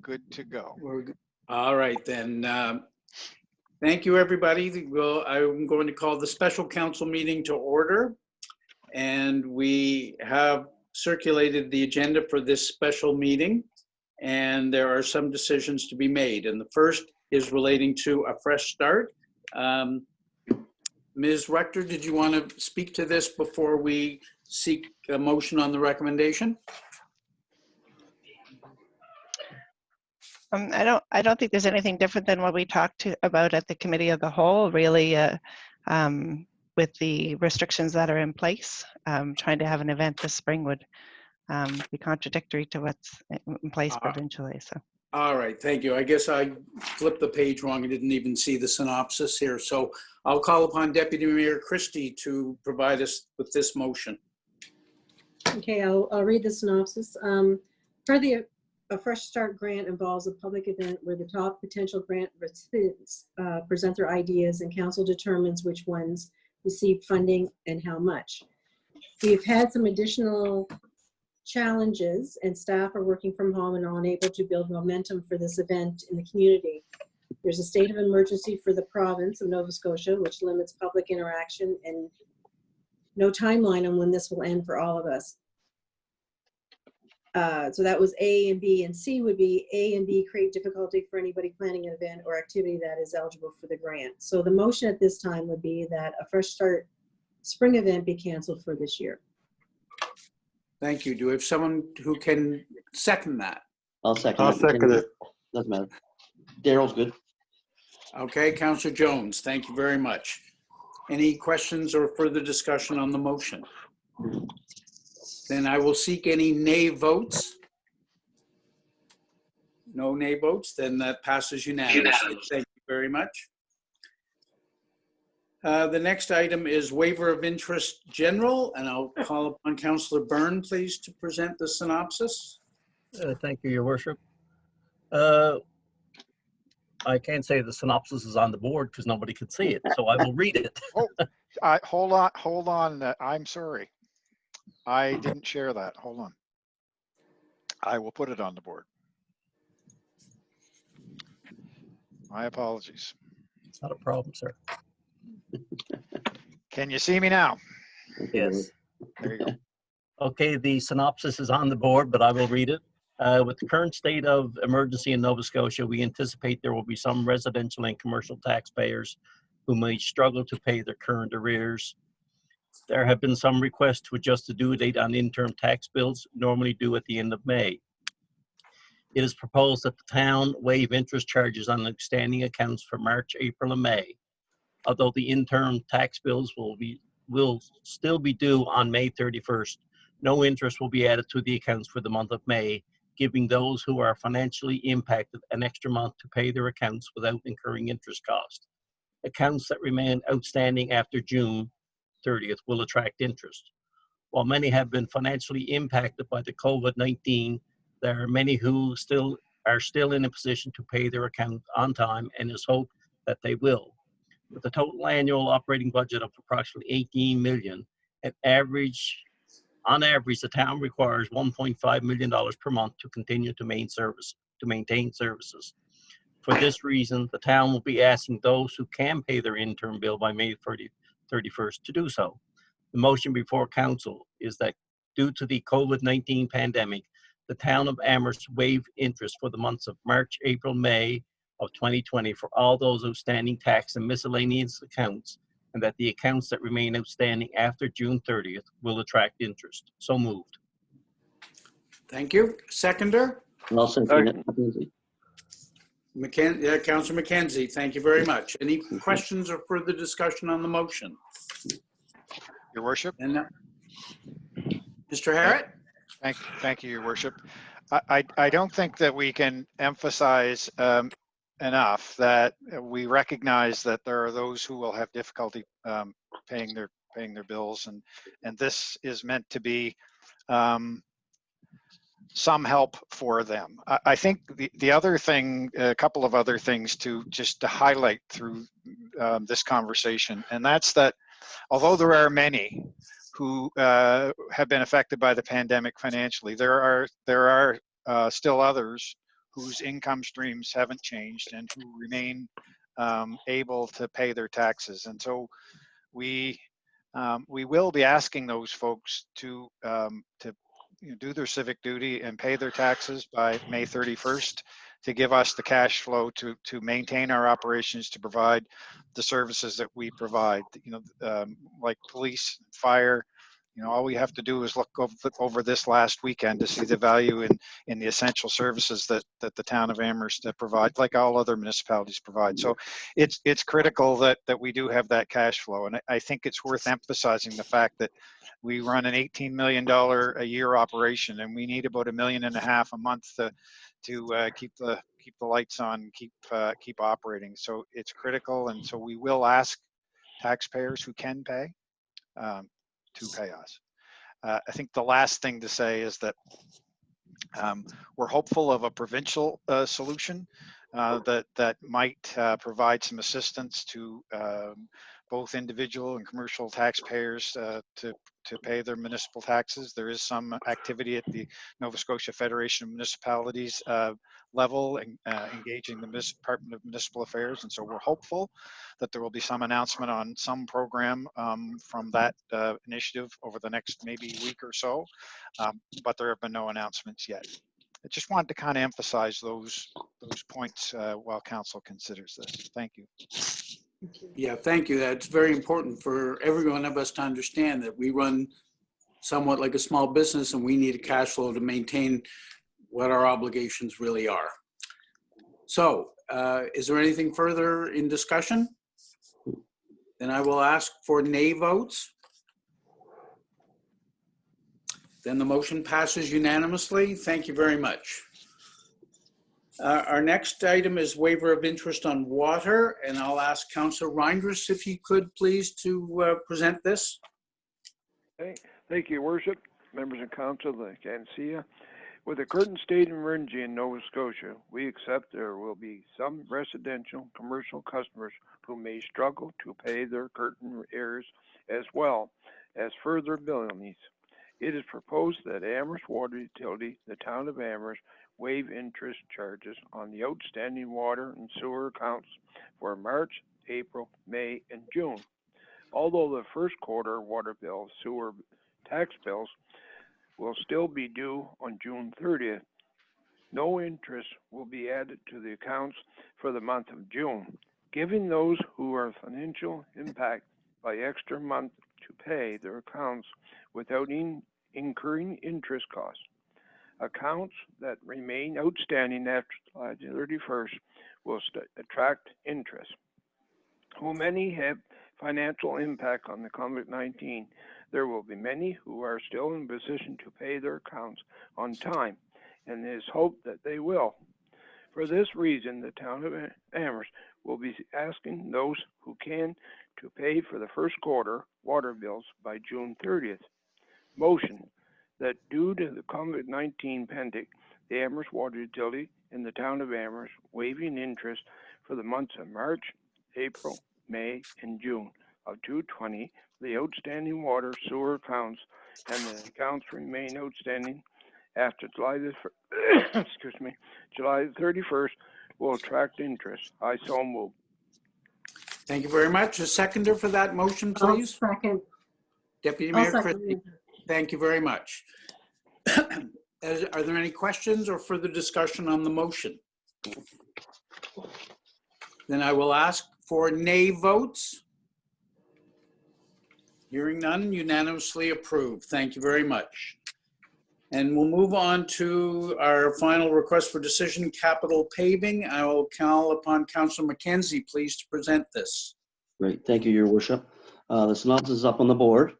good to go. All right, then. Thank you, everybody. I'm going to call the special council meeting to order. And we have circulated the agenda for this special meeting. And there are some decisions to be made. And the first is relating to a fresh start. Ms. Rector, did you want to speak to this before we seek a motion on the recommendation? I don't think there's anything different than what we talked about at the committee of the whole, really, with the restrictions that are in place. Trying to have an event this spring would be contradictory to what's in place provincially. So. All right, thank you. I guess I flipped the page wrong. I didn't even see the synopsis here. So I'll call upon Deputy Mayor Christie to provide us with this motion. Okay, I'll read the synopsis. A Fresh Start grant involves a public event where the top potential grant recipients present their ideas and council determines which ones receive funding and how much. We've had some additional challenges and staff are working from home and are unable to build momentum for this event in the community. There's a state of emergency for the province of Nova Scotia, which limits public interaction and no timeline on when this will end for all of us. So that was A and B, and C would be A and B create difficulty for anybody planning an event or activity that is eligible for the grant. So the motion at this time would be that a Fresh Start spring event be canceled for this year. Thank you. Do we have someone who can second that? I'll second it. Doesn't matter. Daryl's good. Okay, Councillor Jones, thank you very much. Any questions or further discussion on the motion? Then I will seek any nay votes. No nay votes, then that passes unanimously. Thank you very much. The next item is waiver of interest general, and I'll call upon Councillor Byrne, please, to present the synopsis. Thank you, Your Worship. I can't say the synopsis is on the board because nobody could see it, so I will read it. Hold on. I'm sorry. I didn't share that. Hold on. I will put it on the board. My apologies. It's not a problem, sir. Can you see me now? Yes. There you go. Okay, the synopsis is on the board, but I will read it. With the current state of emergency in Nova Scotia, we anticipate there will be some residential and commercial taxpayers who may struggle to pay their current arrears. There have been some requests to adjust the due date on interim tax bills, normally due at the end of May. It is proposed that the town waive interest charges on outstanding accounts for March, April, and May. Although the interim tax bills will still be due on May 31st, no interest will be added to the accounts for the month of May, giving those who are financially impacted an extra month to pay their accounts without incurring interest cost. Accounts that remain outstanding after June 30th will attract interest. While many have been financially impacted by the COVID-19, there are many who are still in a position to pay their account on time, and is hope that they will. With a total annual operating budget of approximately 18 million, on average, the town requires $1.5 million per month to continue to maintain services. For this reason, the town will be asking those who can pay their interim bill by May 31st to do so. The motion before council is that due to the COVID-19 pandemic, the town of Amherst waive interest for the months of March, April, May of 2020 for all those outstanding tax and miscellaneous accounts, and that the accounts that remain outstanding after June 30th will attract interest. So moved. Thank you. Seconder? I'll second it. Councillor McKenzie, thank you very much. Any questions or further discussion on the motion? Your Worship. And Mr. Harrett? Thank you, Your Worship. I don't think that we can emphasize enough that we recognize that there are those who will have difficulty paying their bills, and this is meant to be some help for them. I think the other thing, a couple of other things to highlight through this conversation, and that's that although there are many who have been affected by the pandemic financially, there are still others whose income streams haven't changed and who remain able to pay their taxes. And so we will be asking those folks to do their civic duty and pay their taxes by May 31st to give us the cash flow to maintain our operations, to provide the services that we provide, like police, fire. All we have to do is look over this last weekend to see the value in the essential services that the town of Amherst provides, like all other municipalities provide. So it's critical that we do have that cash flow. And I think it's worth emphasizing the fact that we run an $18 million a year operation, and we need about $1.5 million a month to keep the lights on, keep operating. So it's critical, and so we will ask taxpayers who can pay to pay us. I think the last thing to say is that we're hopeful of a provincial solution that might provide some assistance to both individual and commercial taxpayers to pay their municipal taxes. There is some activity at the Nova Scotia Federation of Municipalities level, engaging the Department of Municipal Affairs. And so we're hopeful that there will be some announcement on some program from that initiative over the next maybe week or so, but there have been no announcements yet. I just wanted to kind of emphasize those points while council considers this. Thank you. Yeah, thank you. That's very important for every one of us to understand that we run somewhat like a small business and we need a cash flow to maintain what our obligations really are. So is there anything further in discussion? Then I will ask for nay votes. Then the motion passes unanimously. Thank you very much. Our next item is waiver of interest on water, and I'll ask Councillor Reinders if you could please to present this. Okay. Thank you, Your Worship, members of council, I can't see you. With the current state of emergency in Nova Scotia, we accept there will be some residential commercial customers who may struggle to pay their curtain arrears as well as further billing needs. It is proposed that Amherst Water Utility, the town of Amherst, waive interest charges on the outstanding water and sewer accounts for March, April, May, and June. Although the first quarter water bill, sewer tax bills will still be due on June 30th, no interest will be added to the accounts for the month of June, giving those who are financial impact by extra month to pay their accounts without incurring interest costs. Accounts that remain outstanding after July 31st will attract interest. While many have financial impact on the COVID-19, there will be many who are still in position to pay their accounts on time, and it is hoped that they will. For this reason, the town of Amherst will be asking those who can to pay for the first quarter water bills by June 30th. Motion that due to the COVID-19 pandemic, the Amherst Water Utility in the town of Amherst waiving interest for the months of March, April, May, and June of 2020, the outstanding water sewer accounts and the accounts remain outstanding after July 31st will attract interest. I so move. Thank you very much. A seconder for that motion, please. Second. Deputy I'll Mayor second Christie. it. Thank you very much. Are there any questions or further discussion on the motion? Then I will ask for nay votes. Hearing none, unanimously approved. Thank you very much. And we'll move on to our final request for decision, capital paving. I will call upon Councillor McKenzie, please, to present this. Great, thank you, Your Worship. The synopsis is up on the board.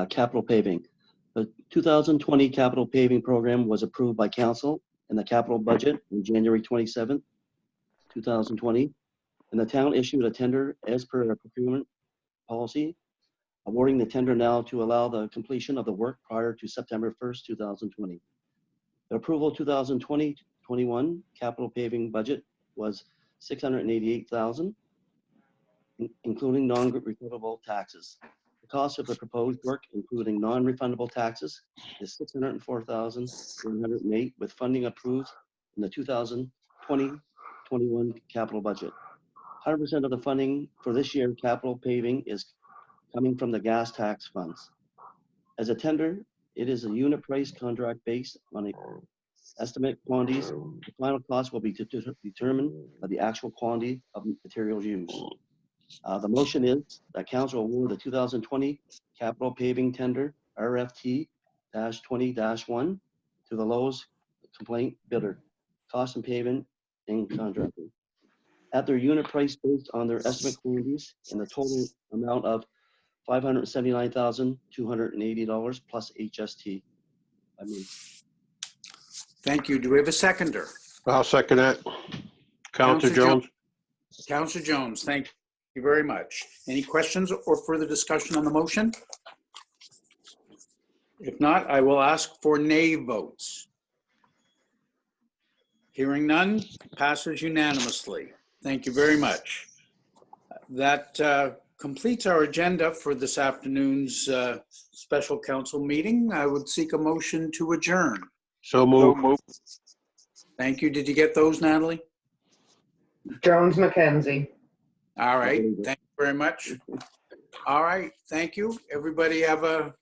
Capital paving. The 2020 capital paving program was approved by council in the capital budget on January 27th, 2020, and the town issued a tender as per our procurement policy, awarding the tender now to allow the completion of the work prior to September 1st, 2020. The approval 2020-21 capital paving budget was $688,000, including non-refundable taxes. The cost of the proposed work, including non-refundable taxes, is $604,108, with funding approved in the 2020-21 capital budget. 100% of the funding for this year capital paving is coming from the gas tax funds. As a tender, it is a unit price contract based on estimate quantities. The final cost will be determined by the actual quantity of materials used. The motion is that council award the 2020 capital paving tender RFT-20-1 to the lowest complaint bidder, cost and pavement and contracting, at their unit price based on their estimate quantities in the total amount of $579,280 plus HST. I mean, Thank you. Do we have a seconder? I'll second that. Counselor Jones. Counselor Jones, thank you very much. Any questions or further discussion on the motion? If not, I will ask for nay votes. Hearing none, passes unanimously. Thank you very much. That completes our agenda for this afternoon's special council meeting. I would seek a motion to adjourn. So move. Thank you. Did you get those, Natalie? Jones McKenzie. All right. Thank you very much. All right. Thank you. Everybody have a